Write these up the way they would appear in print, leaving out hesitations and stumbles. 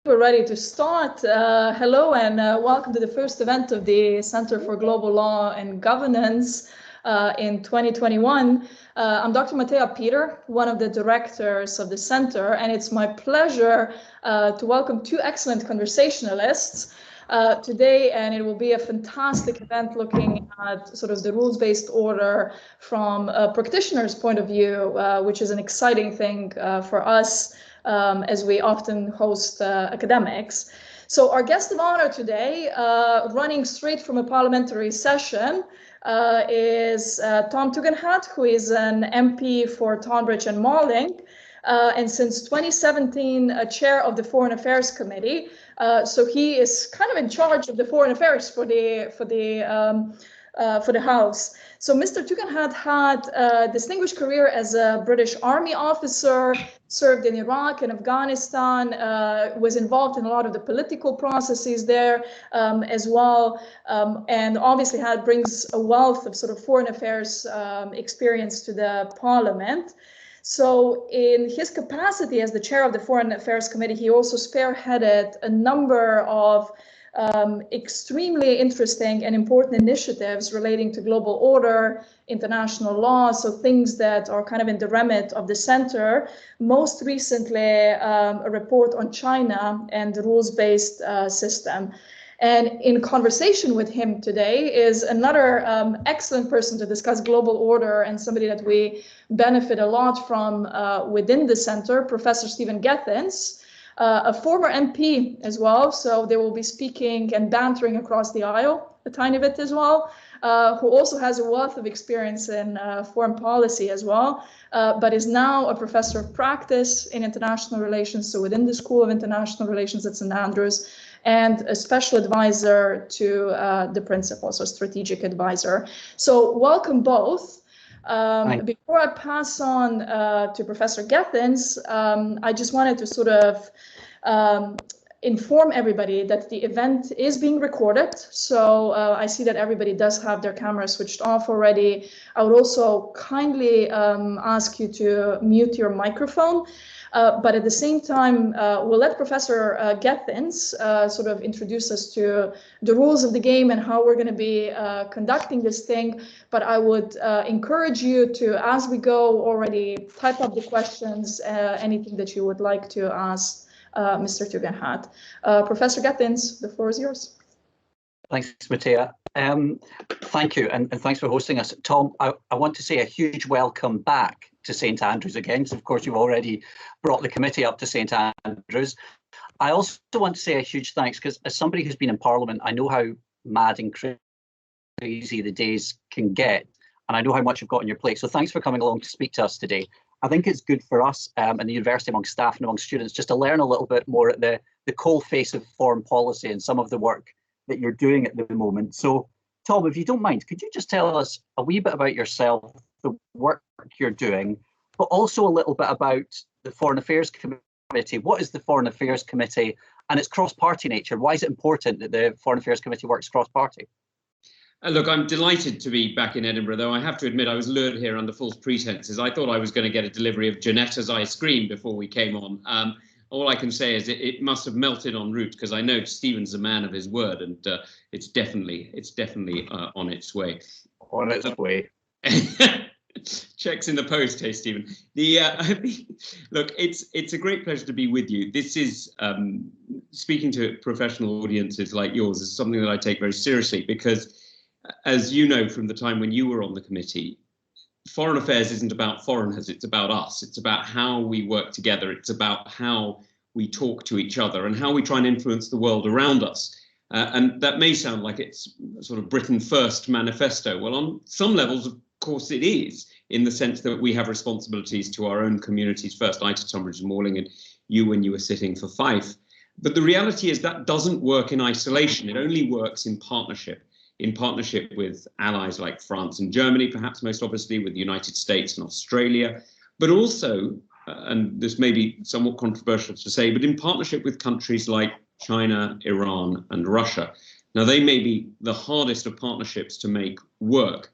We're ready to start. Hello and welcome to the first event of the Center for Global Law and Governance in 2021. I'm Dr. Matea Peter, one of the directors of the center, and it's my pleasure to welcome two excellent conversationalists today, and it will be a fantastic event looking at sort of the rules-based order from a practitioner's point of view, which is an exciting thing for us. As we often host academics. So our guest of honor today, running straight from a parliamentary session, is Tom Tugendhat, who is an MP for Tonbridge and Malling, and since 2017, chair of the Foreign Affairs Committee. So he is kind of in charge of the foreign affairs for the House. So Mr. Tugendhat had a distinguished career as a British Army officer, served in Iraq and Afghanistan, was involved in a lot of the political processes there as well, and obviously brings a wealth of sort of foreign affairs experience to the Parliament. So in his capacity as the chair of the Foreign Affairs Committee, he also spearheaded a number of extremely interesting and important initiatives relating to global order, international law, so things that are kind of in the remit of the center. Most recently, a report on China and the rules-based system. And in conversation with him today is another excellent person to discuss global order and somebody that we benefit a lot from within the center, Professor Stephen Gethins, a former MP as well, so they will be speaking and bantering across the aisle a tiny bit as well, who also has a wealth of experience in foreign policy as well, but is now a professor of practice in international relations, so within the School of International Relations at St. Andrews, and a special advisor to the principal, so strategic advisor. So welcome both. Before I pass on to Professor Gethins, I just wanted to sort of inform everybody that the event is being recorded. So I see that everybody does have their camera switched off already. I would also kindly ask you to mute your microphone. But at the same time, we'll let Professor Gethins sort of introduce us to the rules of the game and how we're going to be conducting this thing. But I would encourage you to, as we go, already type up the questions, anything that you would like to ask Mr. Tugendhat. Professor Gethins, the floor is yours. Thanks, Matea. Thank you, and thanks for hosting us. Tom, I want to say a huge welcome back to St. Andrews again, because of course you've already brought the committee up to St. Andrews. I also want to say a huge thanks, because as somebody who's been in Parliament, I know how mad and crazy the days can get, and I know how much you've got on your plate. So thanks for coming along to speak to us today. I think it's good for us and the university, among staff and among students, just to learn a little bit more at the coal face of foreign policy and some of the work that you're doing at the moment. So, Tom, if you don't mind, could you just tell us a wee bit about yourself, the work you're doing, but also a little bit about the Foreign Affairs Committee? What is the Foreign Affairs Committee and its cross-party nature? Why is it important that the Foreign Affairs Committee works cross-party? Look, I'm delighted to be back in Edinburgh, though I have to admit I was lured here under false pretenses. I thought I was going to get a delivery of Janetta's ice cream before we came on. All I can say is it must have melted en route, because I know Stephen's a man of his word, and it's definitely on its way. On its way. Checks in the post, hey Stephen. Look, it's a great pleasure to be with you. This is speaking to professional audiences like yours is something that I take very seriously, because as you know from the time when you were on the committee, foreign affairs isn't about foreigners, it's about us. It's about how we work together. It's about how we talk to each other and how we try and influence the world around us. And that may sound like it's sort of Britain First manifesto. Well, on some levels, of course, it is, in the sense that we have responsibilities to our own communities first. I to Tonbridge and Malling, and you when you were sitting for Fife. But the reality is that doesn't work in isolation. It only works in partnership with allies like France and Germany, perhaps most obviously with the United States and Australia, but also, and this may be somewhat controversial to say, but in partnership with countries like China, Iran, and Russia. Now, they may be the hardest of partnerships to make work,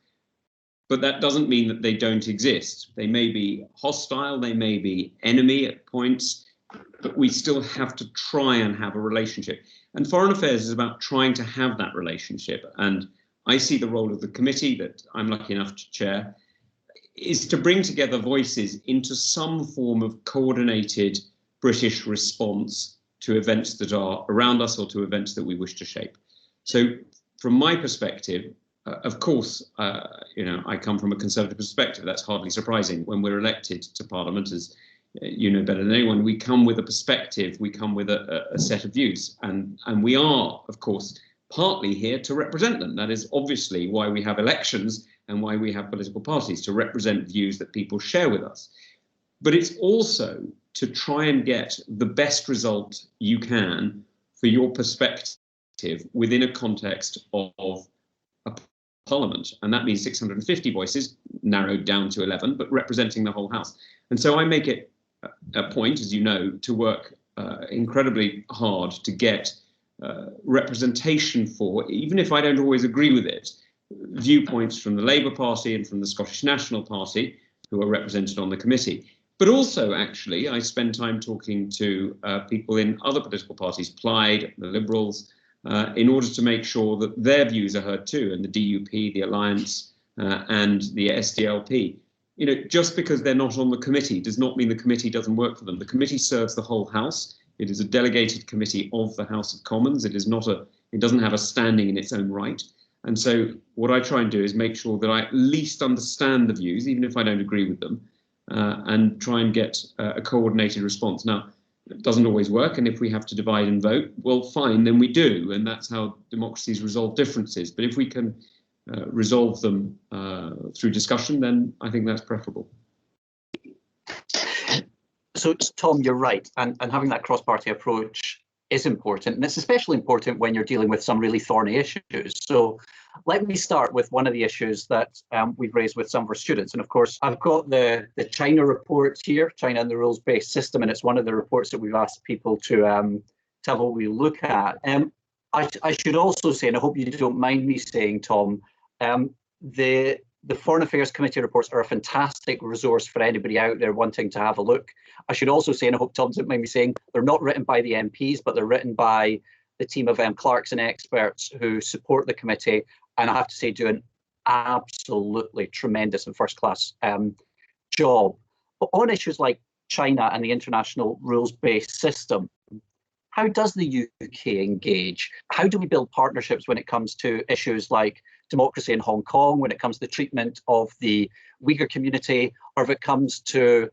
but that doesn't mean that they don't exist. They may be hostile, they may be enemy at points, but we still have to try and have a relationship. And foreign affairs is about trying to have that relationship. And I see the role of the committee that I'm lucky enough to chair is to bring together voices into some form of coordinated British response to events that are around us or to events that we wish to shape. So from my perspective, of course, I come from a Conservative perspective. That's hardly surprising. When we're elected to Parliament, as you know better than anyone, we come with a perspective, we come with a set of views. And we are, of course, partly here to represent them. That is obviously why we have elections and why we have political parties, to represent views that people share with us. But it's also to try and get the best result you can for your perspective within a context of a parliament. And that means 650 voices, narrowed down to 11, but representing the whole House. And so I make it a point, as you know, to work incredibly hard to get representation for, even if I don't always agree with it, viewpoints from the Labour Party and from the Scottish National Party, who are represented on the committee. But also, actually, I spend time talking to people in other political parties, Plaid, the Liberals, in order to make sure that their views are heard too, and the DUP, the Alliance, and the SDLP. You know, just because they're not on the committee does not mean the committee doesn't work for them. The committee serves the whole House. It is a delegated committee of the House of Commons. It doesn't have a standing in its own right. And so what I try and do is make sure that I at least understand the views, even if I don't agree with them, and try and get a coordinated response. Now, it doesn't always work, and if we have to divide and vote, well, fine, then we do, and that's how democracies resolve differences. But if we can resolve them through discussion, then I think that's preferable. So, Tom, you're right, and having that cross-party approach is important, and it's especially important when you're dealing with some really thorny issues. So let me start with one of the issues that we've raised with some of our students. And of course, I've got the China report here, China and the rules-based system, and it's one of the reports that we've asked people to have a wee look at. I should also say, and I hope you don't mind me saying, Tom, the Foreign Affairs Committee reports are a fantastic resource for anybody out there wanting to have a look. I should also say, and I hope Tom doesn't mind me saying, they're not written by the MPs, but they're written by the team of clerks and experts who support the committee, and I have to say do an absolutely tremendous and first-class job. But on issues like China and the international rules-based system, how does the UK engage? How do we build partnerships when it comes to issues like democracy in Hong Kong, when it comes to the treatment of the Uyghur community, or if it comes to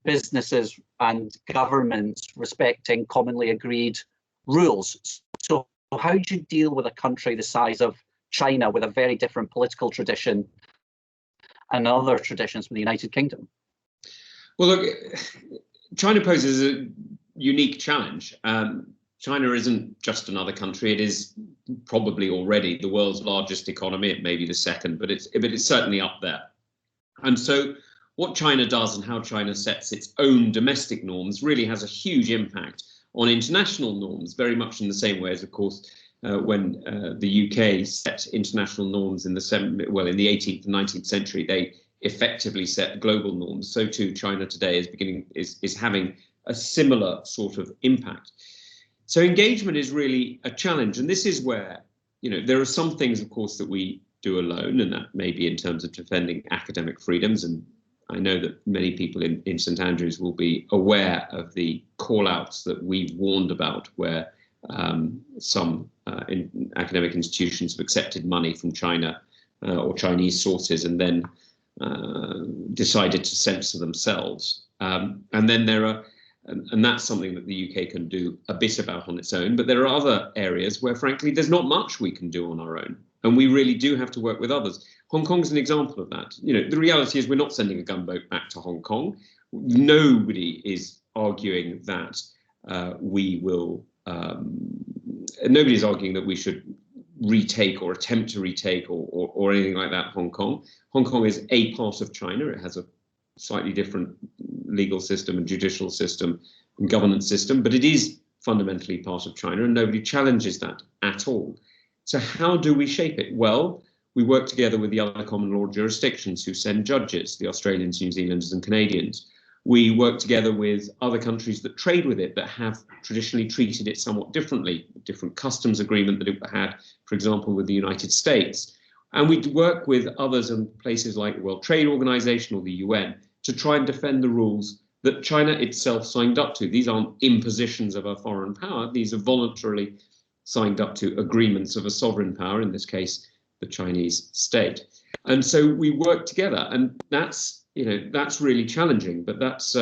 businesses and governments respecting commonly agreed rules? So how do you deal with a country the size of China with a very different political tradition and other traditions from the United Kingdom? Well, look, China poses a unique challenge. China isn't just another country. It is probably already the world's largest economy. It may be the second, but it's certainly up there. And so what China does and how China sets its own domestic norms really has a huge impact on international norms, very much in the same way as, of course, when the UK set international norms in the 18th and 19th century, they effectively set global norms. So too, China today is having a similar sort of impact. So engagement is really a challenge, and this is where, you know, there are some things, of course, that we do alone, and that may be in terms of defending academic freedoms. And I know that many people in St Andrews will be aware of the call-outs that we've warned about, where some academic institutions have accepted money from China or Chinese sources and then decided to censor themselves. And then there are, and that's something that the UK can do a bit about on its own. But there are other areas where, frankly, there's not much we can do on our own. And we really do have to work with others. Hong Kong is an example of that. You know, the reality is we're not sending a gunboat back to Hong Kong. Nobody is arguing that we will, nobody's arguing that we should retake or attempt to retake or anything like that Hong Kong. Hong Kong is a part of China. It has a slightly different legal system and judicial system and governance system, but it is fundamentally part of China, and nobody challenges that at all. So how do we shape it? Well, we work together with the other common law jurisdictions who send judges, the Australians, New Zealanders and Canadians. We work together with other countries that trade with it, that have traditionally treated it somewhat differently, different customs agreement that it had, for example, with the United States. And we work with others in places like the World Trade Organization or the UN to try and defend the rules that China itself signed up to. These aren't impositions of a foreign power. These are voluntarily signed up to agreements of a sovereign power, in this case, the Chinese state. And so we work together, and that's really challenging, but that's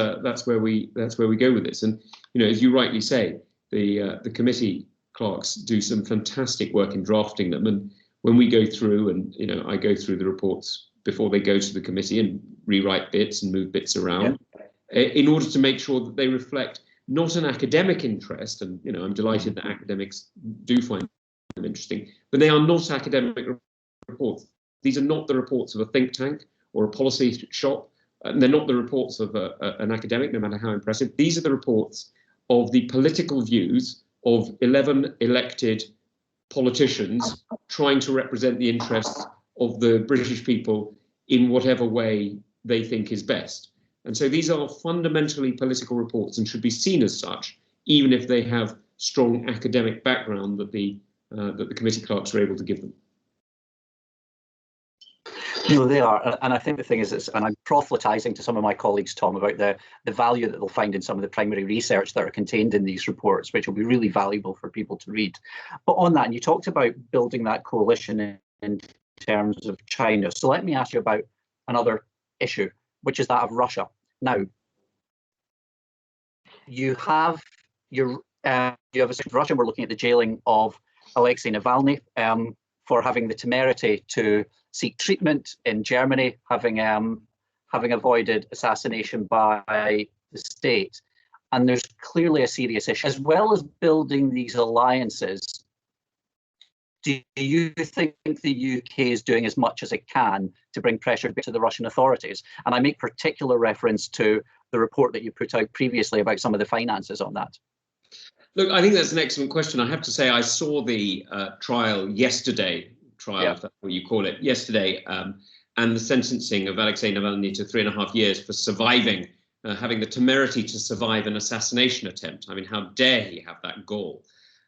where we go with this. And as you rightly say, the committee clerks do some fantastic work in drafting them. And when we go through, and I go through the reports before they go to the committee and rewrite bits and move bits around, in order to make sure that they reflect not an academic interest. And I'm delighted that academics do find them interesting, but they are not academic reports. These are not the reports of a think tank or a policy shop. And they're not the reports of an academic, no matter how impressive. These are the reports of the political views of 11 elected politicians trying to represent the interests of the British people in whatever way they think is best. And so these are fundamentally political reports and should be seen as such, even if they have strong academic background that the committee clerks are able to give them. No, they are, and I think the thing is, and I'm proselytizing to some of my colleagues, Tom, about the value that they'll find in some of the primary research that are contained in these reports, which will be really valuable for people to read. But on that, and you talked about building that coalition in terms of China. So let me ask you about another issue, which is that of Russia. Now, you have a Russia. We're looking at the jailing of Alexei Navalny for having the temerity to seek treatment in Germany, having avoided assassination by the state. And there's clearly a serious issue. As well as building these alliances, do you think the UK is doing as much as it can to bring pressure to the Russian authorities? And I make particular reference to the report that you put out previously about some of the finances on that. Look, I think that's an excellent question. I have to say I saw the trial yesterday, if that's what you call it, yesterday, and the sentencing of Alexei Navalny to 3.5 years for surviving, having the temerity to survive an assassination attempt. I mean, how dare he have that gall?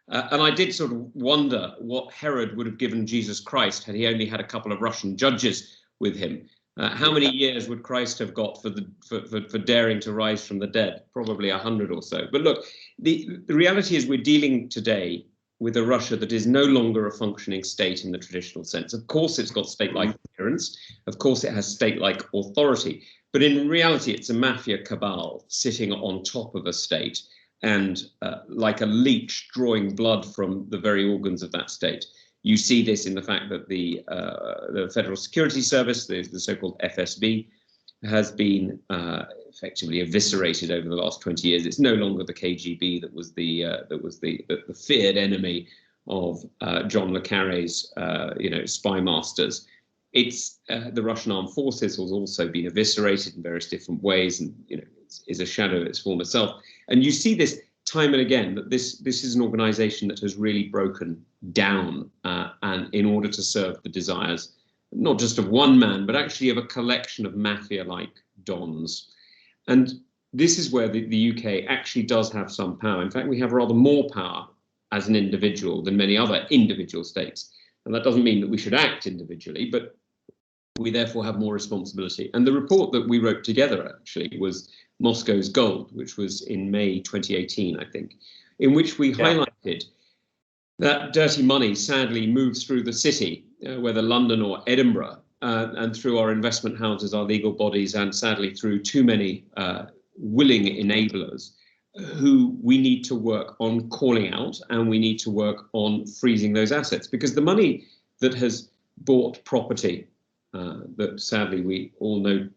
And I did sort of wonder what Herod would have given Jesus Christ had he only had a couple of Russian judges with him. How many years would Christ have got for daring to rise from the dead? Probably 100 or so. But look, the reality is we're dealing today with a Russia that is no longer a functioning state in the traditional sense. Of course, it's got state-like appearance. Of course, it has state-like authority. But in reality, it's a mafia cabal sitting on top of a state and like a leech drawing blood from the very organs of that state. You see this in the fact that the Federal Security Service, the so-called FSB, has been effectively eviscerated over the last 20 years. It's no longer the KGB that was the feared enemy of John le Carre's spy masters. It's the Russian armed forces has also been eviscerated in various different ways, and is a shadow of its former self. And you see this time and again, that this is an organization that has really broken down and in order to serve the desires not just of one man, but actually of a collection of mafia-like dons. And this is where the UK actually does have some power. In fact, we have rather more power as an individual than many other individual states. And that doesn't mean that we should act individually, but we therefore have more responsibility. And the report that we wrote together actually was Moscow's Gold, which was in May 2018, I think, in which we highlighted that dirty money sadly moves through the city, whether London or Edinburgh, and through our investment houses, our legal bodies, and sadly through too many willing enablers who we need to work on calling out, and we need to work on freezing those assets, because the money that has bought property that sadly we all know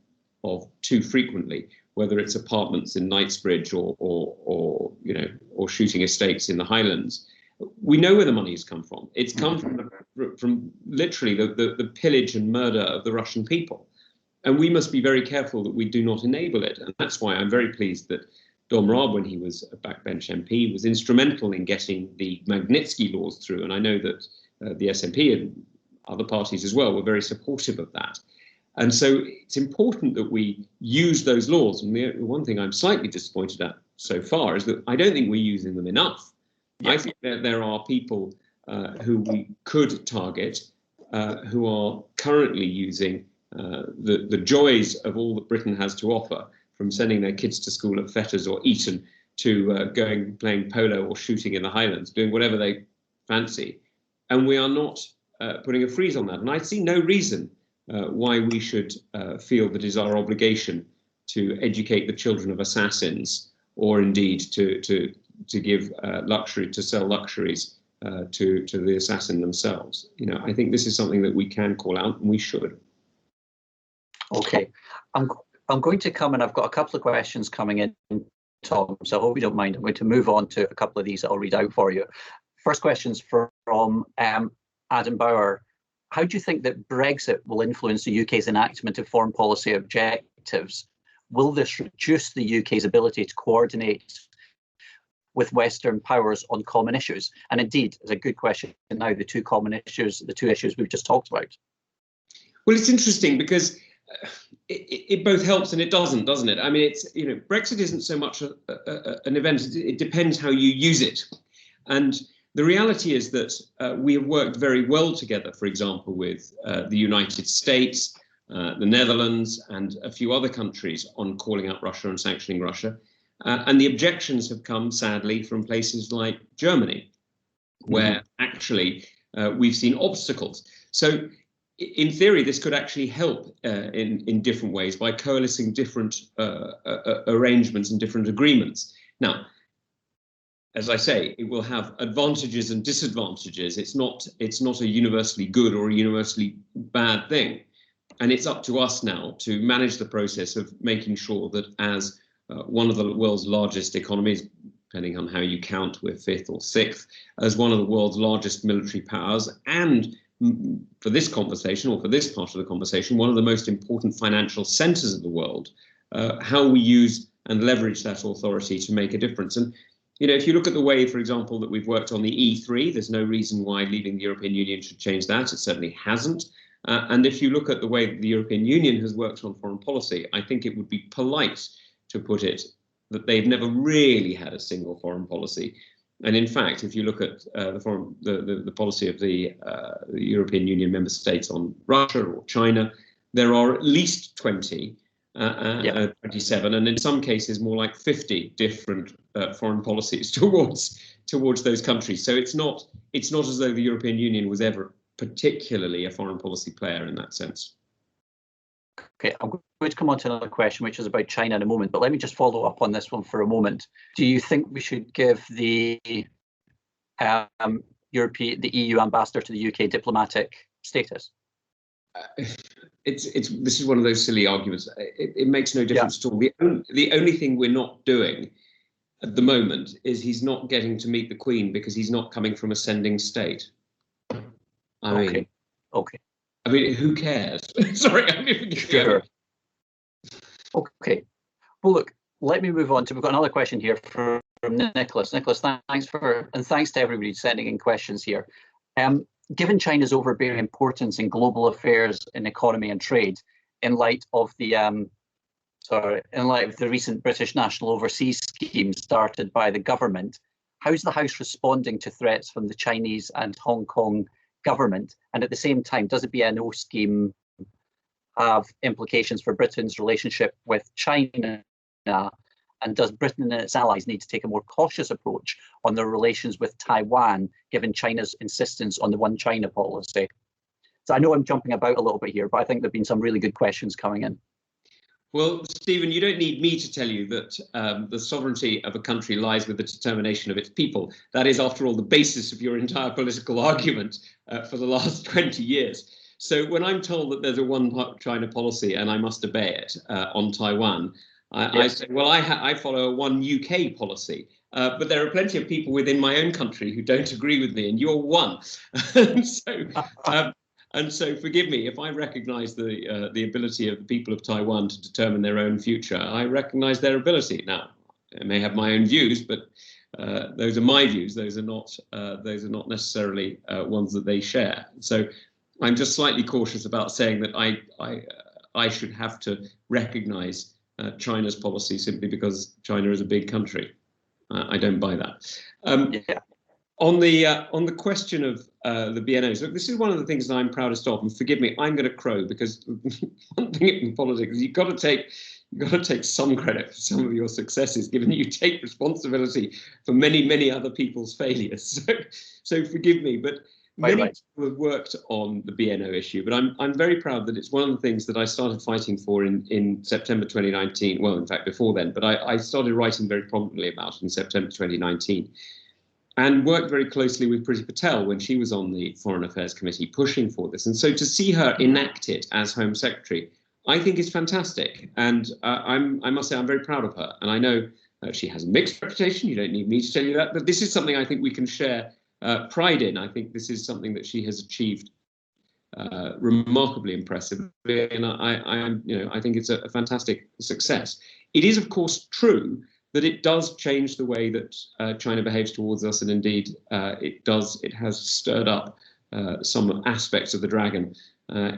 of too frequently, whether it's apartments in Knightsbridge or shooting estates in the Highlands, we know where the money has come from. It's come from literally the pillage and murder of the Russian people. And we must be very careful that we do not enable it. And that's why I'm very pleased that Dom Raab, when he was a backbench MP, was instrumental in getting the Magnitsky laws through. And I know that the SNP and other parties as well were very supportive of that. And so it's important that we use those laws. And the one thing I'm slightly disappointed at so far is that I don't think we're using them enough. Yeah. I think that there are people who we could target who are currently using the joys of all that Britain has to offer, from sending their kids to school at Fetters or Eton to going playing polo or shooting in the Highlands, doing whatever they fancy. And we are not putting a freeze on that. And I see no reason why we should feel that it is our obligation to educate the children of assassins, or indeed to give luxury, to sell luxuries to the assassin themselves. You know, I think this is something that we can call out, and we should. Okay, I'm going to come, and I've got a couple of questions coming in, Tom, so I hope you don't mind. I'm going to move on to a couple of these that I'll read out for you. First question's from Adam Bauer. How do you think that Brexit will influence the UK's enactment of foreign policy objectives? Will this reduce the UK's ability to coordinate with Western powers on common issues? And indeed, it's a good question now, the two issues we've just talked about. Well, it's interesting because it both helps and it doesn't it? I mean, it's, you know, Brexit isn't so much an event, it depends how you use it. And the reality is that we have worked very well together, for example, with the United States, the Netherlands, and a few other countries on calling out Russia and sanctioning Russia. And the objections have come, sadly, from places like Germany, where actually we've seen obstacles. So in theory, this could actually help in different ways by coalescing different arrangements and different agreements. Now, as I say, it will have advantages and disadvantages. It's not a universally good or a universally bad thing. And it's up to us now to manage the process of making sure that as one of the world's largest economies, depending on how you count, we're fifth or sixth, as one of the world's largest military powers, and for this conversation, or for this part of the conversation, one of the most important financial centers of the world, how we use and leverage that authority to make a difference. And, you know, if you look at the way, for example, that we've worked on the E3, there's no reason why leaving the European Union should change that. It certainly hasn't. And if you look at the way that the European Union has worked on foreign policy, I think it would be polite to put it that they've never really had a single foreign policy. And in fact, if you look at the policy of the European Union member states on Russia or China, there are at least 20, 27, and in some cases more like 50 different foreign policies towards those countries. So it's not as though the European Union was ever particularly a foreign policy player in that sense. Okay, I'm going to come on to another question, which is about China in a moment, but let me just follow up on this one for a moment. Do you think we should give the EU ambassador to the UK diplomatic status? This is one of those silly arguments. It makes no difference at all. The only thing we're not doing at the moment is he's not getting to meet the Queen because he's not coming from a sending state. I mean, who cares? Sorry, I mean, sure. Okay. Well, look, let me move on to, we've got another question here from Nicholas. Nicholas, thanks to everybody sending in questions here. Given China's overbearing importance in global affairs, in economy and trade, in light of the recent British National Overseas Scheme started by the government, how's the House responding to threats from the Chinese and Hong Kong government? And at the same time, does the BNO scheme have implications for Britain's relationship with China? And does Britain and its allies need to take a more cautious approach on their relations with Taiwan, given China's insistence on the one China policy? So I know I'm jumping about a little bit here, but I think there have been some really good questions coming in. Well, Stephen, you don't need me to tell you that the sovereignty of a country lies with the determination of its people. That is, after all, the basis of your entire political argument for the last 20 years. So when I'm told that there's a one China policy and I must obey it on Taiwan, I say, well, I follow a one UK policy. But there are plenty of people within my own country who don't agree with me, and you're one. And so forgive me if I recognise the ability of the people of Taiwan to determine their own future. I recognise their ability. Now, I may have my own views, but those are my views. Those are not necessarily ones that they share. So I'm just slightly cautious about saying that I should have to recognize China's policy simply because China is a big country. I don't buy that. Yeah. On the question of the BNOs, look, this is one of the things that I'm proudest of, and forgive me, I'm going to crow, because one thing in politics is you've got to take some credit for some of your successes, given that you take responsibility for many other people's failures. So forgive me, but many people have worked on the BNO issue, but I'm very proud that it's one of the things that I started fighting for in September 2019. Well, in fact, before then, but I started writing very prominently about it in September 2019. And worked very closely with Priti Patel when she was on the Foreign Affairs Committee pushing for this. And so to see her enact it as Home Secretary, I think is fantastic. And I must say I'm very proud of her. And I know she has a mixed reputation. You don't need me to tell you that. But this is something I think we can share pride in. I think this is something that she has achieved remarkably impressively. And I think it's a fantastic success. It is, of course, true that it does change the way that China behaves towards us, and indeed it has stirred up some aspects of the dragon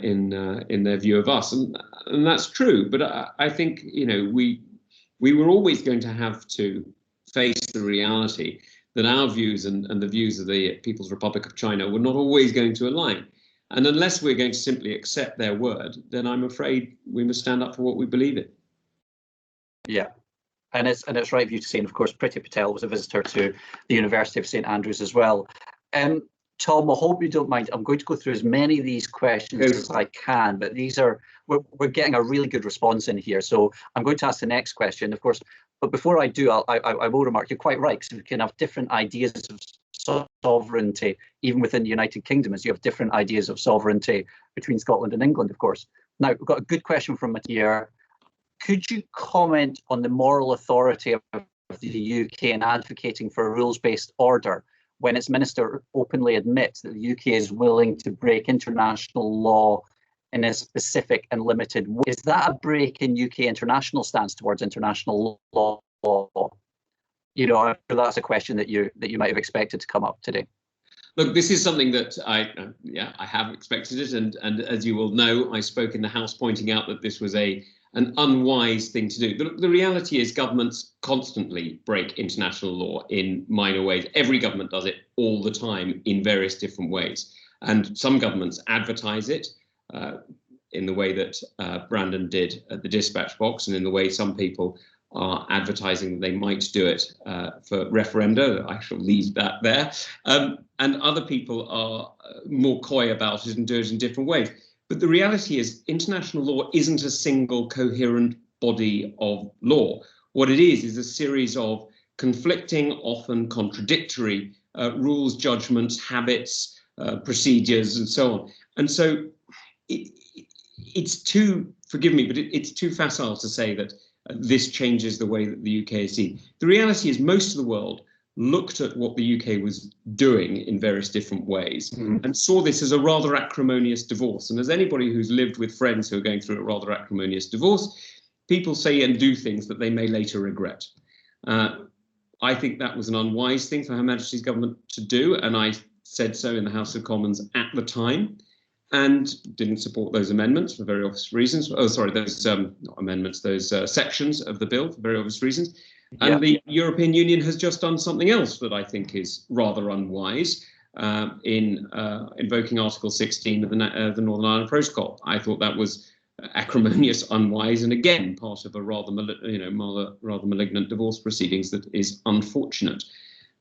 in their view of us, and that's true. But I think we were always going to have to face the reality that our views and the views of the People's Republic of China were not always going to align. And unless we're going to simply accept their word, then I'm afraid we must stand up for what we believe in. Yeah. And it's right of you to say, and of course, Priti Patel was a visitor to the University of St Andrews as well. Tom, I hope you don't mind. I'm going to go through as many of these questions as I can, but we're getting a really good response in here. So I'm going to ask the next question, of course. But before I do, I will remark, you're quite right, because we can have different ideas of sovereignty, even within the United Kingdom, as you have different ideas of sovereignty between Scotland and England, of course. Now, we've got a good question from Matia. Could you comment on the moral authority of the UK in advocating for a rules-based order when its minister openly admits that the UK is willing to break international law in a specific and limited way? Is that a break in UK international stance towards international law? That's a question that you might have expected to come up today. Look, this is something that I have expected it, and as you will know, I spoke in the House pointing out that this was an unwise thing to do. The reality is governments constantly break international law in minor ways. Every government does it all the time in various different ways. And some governments advertise it in the way that Brandon did at the dispatch box, and in the way some people are advertising that they might do it for referenda. I shall leave that there. And other people are more coy about it and do it in different ways. But the reality is international law isn't a single coherent body of law. What it is a series of conflicting, often contradictory rules, judgments, habits, procedures, and so on. And so it's too, forgive me, but it's too facile to say that this changes the way that the UK is seen. The reality is most of the world looked at what the UK was doing in various different ways and saw this as a rather acrimonious divorce. And as anybody who's lived with friends who are going through a rather acrimonious divorce, people say and do things that they may later regret. I think that was an unwise thing for Her Majesty's government to do, and I said so in the House of Commons at the time, and didn't support those amendments for very obvious reasons. Oh, sorry, those not amendments, those sections of the bill for very obvious reasons. And the European Union has just done something else that I think is rather unwise in invoking Article 16 of the Northern Ireland Protocol. I thought that was acrimonious, unwise, and again part of a rather malignant divorce proceedings that is unfortunate.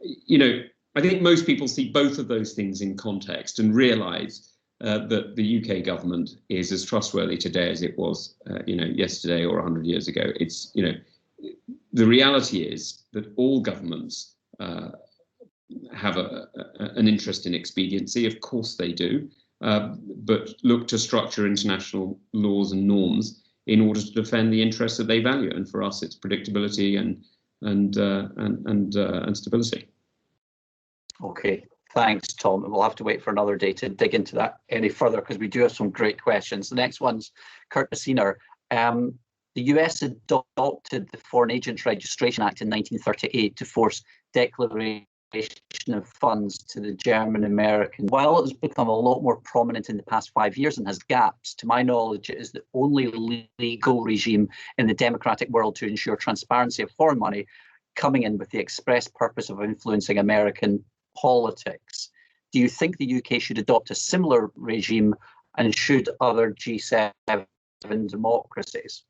I think most people see both of those things in context and realise that the UK government is as trustworthy today as it was, yesterday or 100 years ago. It's, the reality is that all governments have an interest in expediency. Of course they do, but look to structure international laws and norms in order to defend the interests that they value. And for us, it's predictability and stability. Okay. Thanks, Tom. And we'll have to wait for another day to dig into that any further, because we do have some great questions. The next one's Kurt Messina. The US adopted the Foreign Agents Registration Act in 1938 to force declarations of funds to the German-American. While it has become a lot more prominent in the past 5 years and has gaps, to my knowledge, it is the only legal regime in the democratic world to ensure transparency of foreign money, coming in with the express purpose of influencing American politics. Do you think the UK should adopt a similar regime, and should other G7 democracies?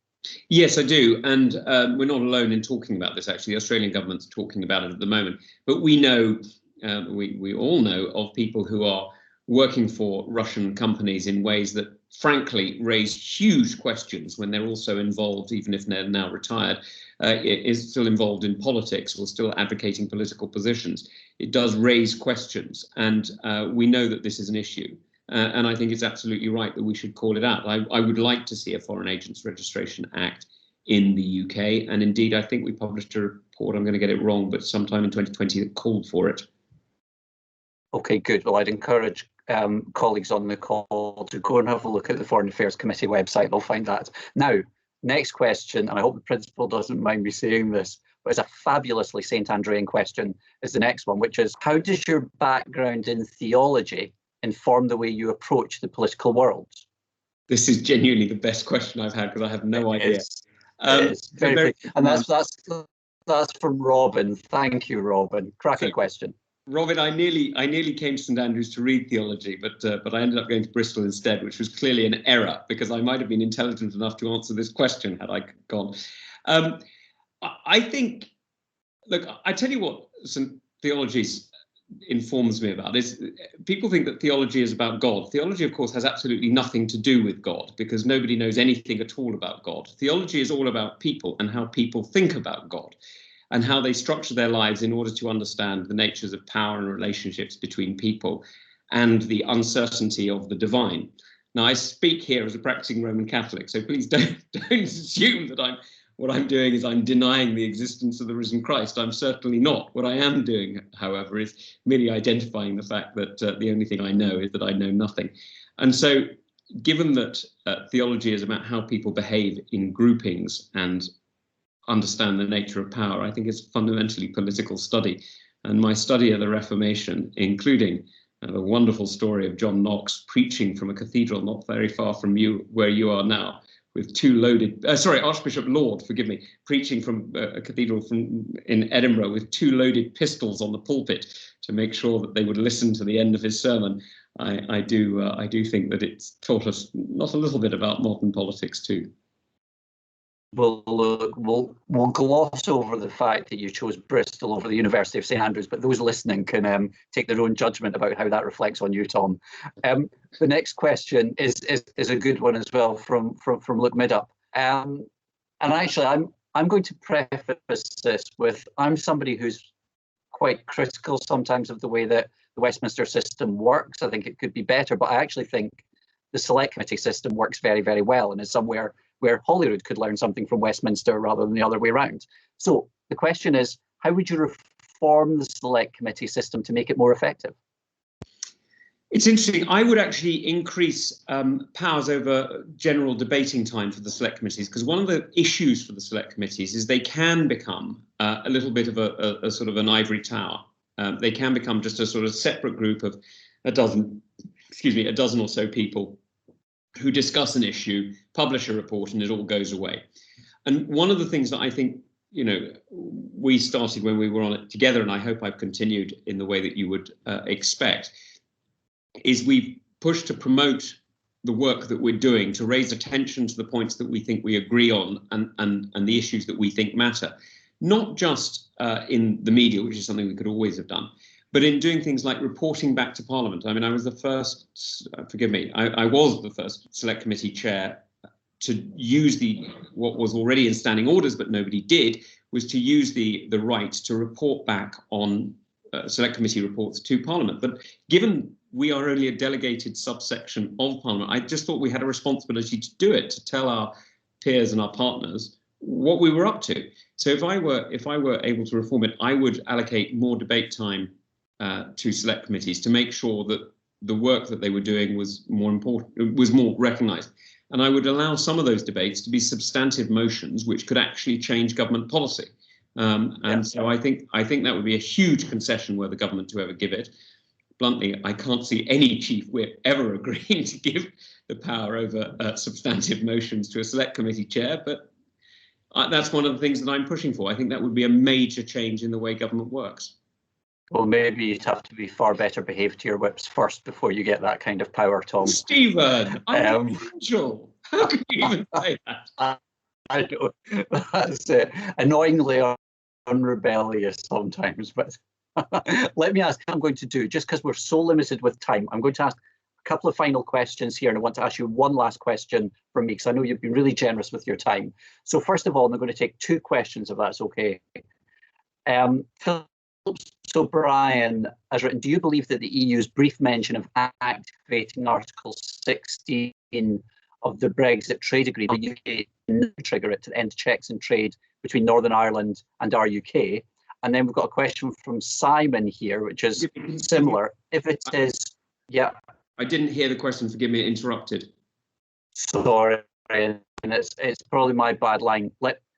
Yes, I do. And we're not alone in talking about this, actually. The Australian government's talking about it at the moment. But we know, we all know of people who are working for Russian companies in ways that, frankly, raise huge questions when they're also involved, even if they're now retired, is still involved in politics or still advocating political positions. It does raise questions. And we know that this is an issue. And I think it's absolutely right that we should call it out. I would like to see a Foreign Agents Registration Act in the UK. And indeed, I think we published a report, I'm going to get it wrong, but sometime in 2020 that called for it. Okay, good. Well, I'd encourage colleagues on the call to go and have a look at the Foreign Affairs Committee website. They'll find that. Now, next question, and I hope the principal doesn't mind me saying this, but it's a fabulously St. Andrean question, is the next one, which is, how does your background in theology inform the way you approach the political world? This is genuinely the best question I've had, because I have no idea. It's very and that's from Robin. Thank you, Robin. Cracking question. Robin, I nearly came to St Andrews to read theology, but I ended up going to Bristol instead, which was clearly an error, because I might have been intelligent enough to answer this question had I gone. I think, look, I tell you what, some theologies informs me about is people think that theology is about God. Theology, of course, has absolutely nothing to do with God, because nobody knows anything at all about God. Theology is all about people and how people think about God and how they structure their lives in order to understand the natures of power and relationships between people and the uncertainty of the divine. Now, I speak here as a practicing Roman Catholic, so please don't assume that what I'm doing is I'm denying the existence of the risen Christ. I'm certainly not. What I am doing, however, is merely identifying the fact that the only thing I know is that I know nothing. And so, given that theology is about how people behave in groupings and understand the nature of power, I think it's a fundamentally political study. And my study of the Reformation, including the wonderful story of John Knox preaching from a cathedral not very far from you, where you are now, with two loaded, Archbishop Laud, forgive me, preaching from a cathedral in Edinburgh with two loaded pistols on the pulpit to make sure that they would listen to the end of his sermon. I do think that it's taught us not a little bit about modern politics too. We'll gloss over the fact that you chose Bristol over the University of St Andrews, but those listening can take their own judgment about how that reflects on you, Tom. The next question is a good one as well from Luke Midup. And actually, I'm going to preface this with, I'm somebody who's quite critical sometimes of the way that the Westminster system works. I think it could be better, but I actually think the Select Committee system works very, very well, and is somewhere where Holyrood could learn something from Westminster rather than the other way around. So the question is, how would you reform the Select Committee system to make it more effective? It's interesting. I would actually increase powers over general debating time for the Select Committees, because one of the issues for the Select Committees is they can become a little bit of a sort of an ivory tower. They can become just a sort of separate group of a dozen or so people who discuss an issue, publish a report, and it all goes away. And one of the things that I think, we started when we were on it together, and I hope I've continued in the way that you would expect, is we've pushed to promote the work that we're doing, to raise attention to the points that we think we agree on and the issues that we think matter, not just in the media, which is something we could always have done, but in doing things like reporting back to Parliament. I mean, I was the first, I was the first Select Committee chair to use what was already in standing orders, but nobody did, was to use the right to report back on Select Committee reports to Parliament. But given we are only a delegated subsection of Parliament, I just thought we had a responsibility to do it, to tell our peers and our partners what we were up to. So if I were able to reform it, I would allocate more debate time to Select Committees to make sure that the work that they were doing was more important, was more recognised. And I would allow some of those debates to be substantive motions which could actually change government policy. And so I think that would be a huge concession were the government to ever give it. Bluntly, I can't see any chief whip ever agreeing to give the power over substantive motions to a select committee chair, but that's one of the things that I'm pushing for. I think that would be a major change in the way government works. Well, maybe you'd have to be far better behaved to your whips first before you get that kind of power, Tom. Stephen, I'm an angel. How can you even say that? I know, that's annoyingly unrebellious sometimes, but let me ask, I'm going to do, just because we're so limited with time, I'm going to ask a couple of final questions here, and I want to ask you one last question from me, because I know you've been really generous with your time. So first of all, I'm going to take two questions, if that's okay. Philip O'Brien has written, do you believe that the EU's brief mention of activating Article 16 of the Brexit trade agreement, the UK can trigger it to end checks and trade between Northern Ireland and our UK? And then we've got a question from Simon here, which is similar. If it is, yeah. I didn't hear the question, forgive me, interrupted. Sorry, and it's probably my bad line.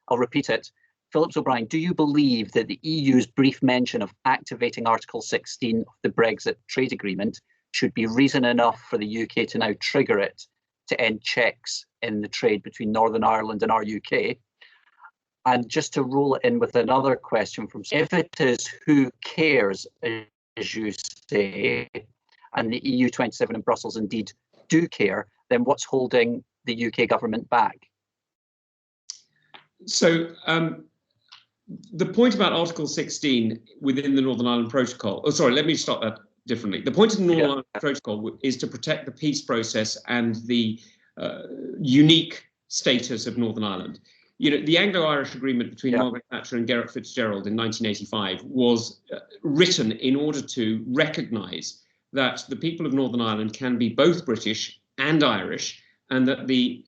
I'll repeat it. Phillips O'Brien, do you believe that the EU's brief mention of activating Article 16 of the Brexit trade agreement should be reason enough for the UK to now trigger it to end checks in the trade between Northern Ireland and our UK? And just to roll it in with another question from, if it is who cares, as you say, and the EU 27 in Brussels indeed do care, then what's holding the UK government back? So the point about Article 16 within the Northern Ireland Protocol, let me start that differently. The point of the Northern Ireland Protocol is to protect the peace process and the unique status of Northern Ireland. You know, the Anglo-Irish agreement between Margaret Thatcher and Gerrit Fitzgerald in 1985 was written in order to recognise that the people of Northern Ireland can be both British and Irish, and that the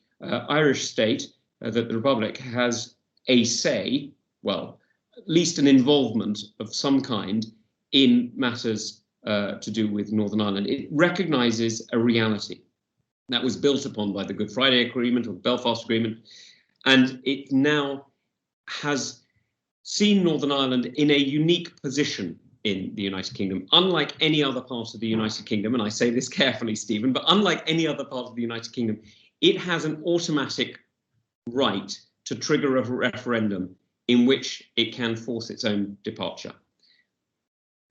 Irish state, that the Republic, has a say, well, at least an involvement of some kind in matters to do with Northern Ireland. It recognises a reality that was built upon by the Good Friday Agreement or the Belfast Agreement, and it now has seen Northern Ireland in a unique position in the United Kingdom, unlike any other part of the United Kingdom, and I say this carefully, Stephen, but unlike any other part of the United Kingdom, it has an automatic right to trigger a referendum in which it can force its own departure.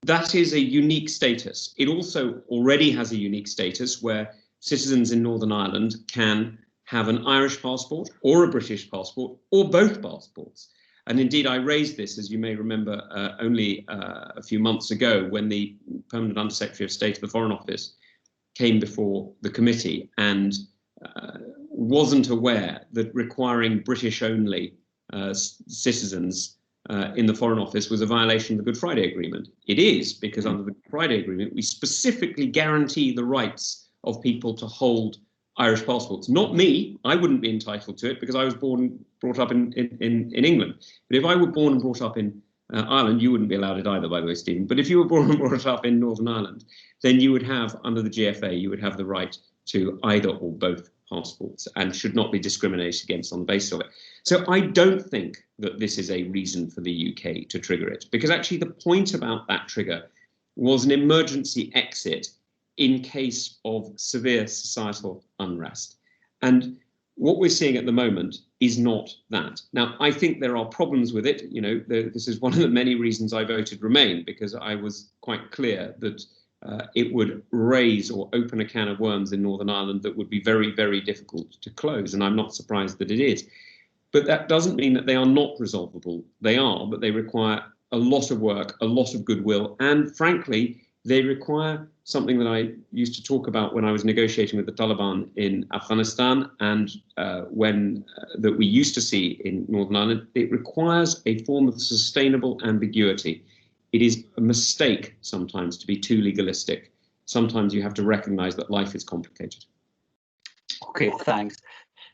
That is a unique status. It also already has a unique status where citizens in Northern Ireland can have an Irish passport or a British passport or both passports. And indeed, I raised this, as you may remember, only a few months ago when the Permanent Undersecretary of State of the Foreign Office came before the committee and wasn't aware that requiring British-only citizens in the Foreign Office was a violation of the Good Friday Agreement. It is, because under the Good Friday Agreement, we specifically guarantee the rights of people to hold Irish passports. Not me, I wouldn't be entitled to it because I was brought up in England. But if I were born and brought up in Ireland, you wouldn't be allowed it either, by the way, Stephen. But if you were born and brought up in Northern Ireland, then you would have, under the GFA, you would have the right to either or both passports and should not be discriminated against on the basis of it. So I don't think that this is a reason for the UK to trigger it, because actually the point about that trigger was an emergency exit in case of severe societal unrest. And what we're seeing at the moment is not that. Now, I think there are problems with it. You know, this is one of the many reasons I voted Remain, because I was quite clear that it would raise or open a can of worms in Northern Ireland that would be very, very difficult to close. And I'm not surprised that it is. But that doesn't mean that they are not resolvable. They are, but they require a lot of work, a lot of goodwill, and frankly, they require something that I used to talk about when I was negotiating with the Taliban in Afghanistan, and that we used to see in Northern Ireland. It requires a form of sustainable ambiguity. It is a mistake sometimes to be too legalistic. Sometimes you have to recognise that life is complicated. Okay, thanks.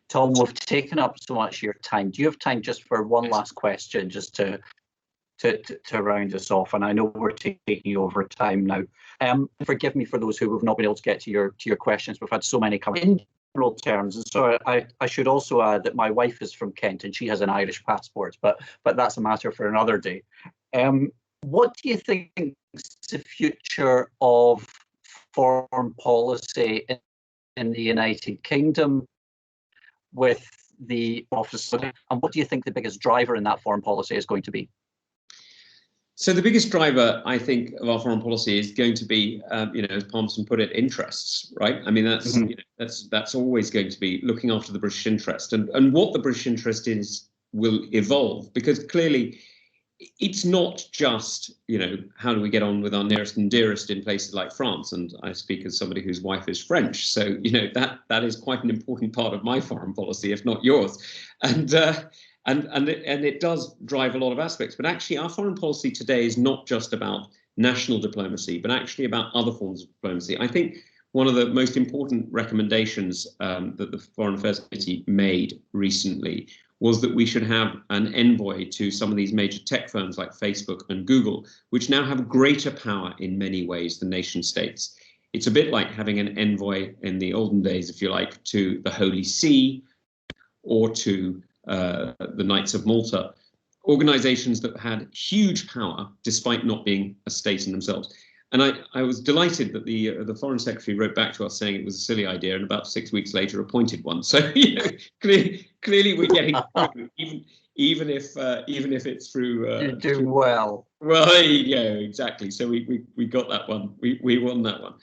Tom, we've taken up so much of your time. Do you have time just for one last question, just to round us off? And I know we're taking over time now. Forgive me for those who have not been able to get to your questions. We've had so many coming in. general terms. And so I should also add that my wife is from Kent and she has an Irish passport, but that's a matter for another day. What do you think is the future of foreign policy in the United Kingdom with the office, and what do you think the biggest driver in that foreign policy is going to be? So the biggest driver, I think, of our foreign policy is going to be, as Palmerston put it, interests, right? I mean, that's always going to be looking after the British interest, and what the British interest is will evolve, because clearly it's not just, how do we get on with our nearest and dearest in places like France? And I speak as somebody whose wife is French, so that is quite an important part of my foreign policy, if not yours. And it does drive a lot of aspects. But actually, our foreign policy today is not just about national diplomacy, but actually about other forms of diplomacy. I think one of the most important recommendations that the Foreign Affairs Committee made recently was that we should have an envoy to some of these major tech firms like Facebook and Google, which now have greater power in many ways than nation states. It's a bit like having an envoy in the olden days, if you like, to the Holy See or to the Knights of Malta, organizations that had huge power despite not being a state in themselves. And I was delighted that the Foreign Secretary wrote back to us saying it was a silly idea, and about 6 weeks later appointed one. So clearly we're getting through, even if it's through. You're doing well. Well, there you go, exactly. So we got that one. We won that one.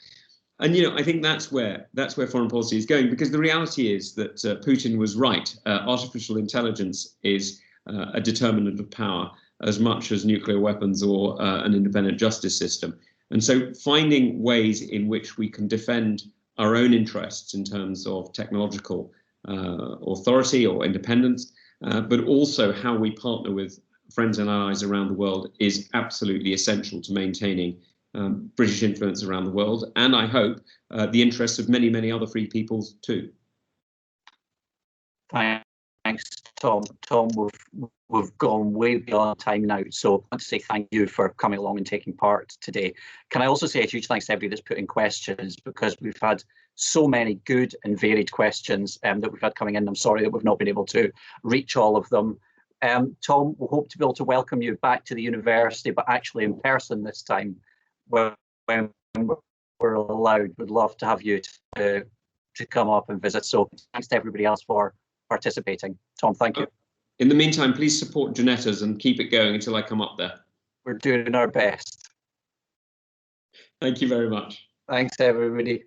And I think that's where foreign policy is going, because the reality is that Putin was right. Artificial intelligence is a determinant of power as much as nuclear weapons or an independent justice system. And so finding ways in which we can defend our own interests in terms of technological authority or independence, but also how we partner with friends and allies around the world is absolutely essential to maintaining British influence around the world, and I hope the interests of many, many other free peoples too. Thanks, Tom. Tom, we've gone way beyond time now, so I want to say thank you for coming along and taking part today. Can I also say a huge thanks to everybody that's put in questions, because we've had so many good and varied questions that we've had coming in. I'm sorry that we've not been able to reach all of them. Tom, we hope to be able to welcome you back to the university, but actually in person this time, when we're allowed. We'd love to have you to come up and visit. So thanks to everybody else for participating. Tom, thank you. In the meantime, please support Janettas and keep it going until I come up there. We're doing our best. Thank you very much. Thanks, everybody.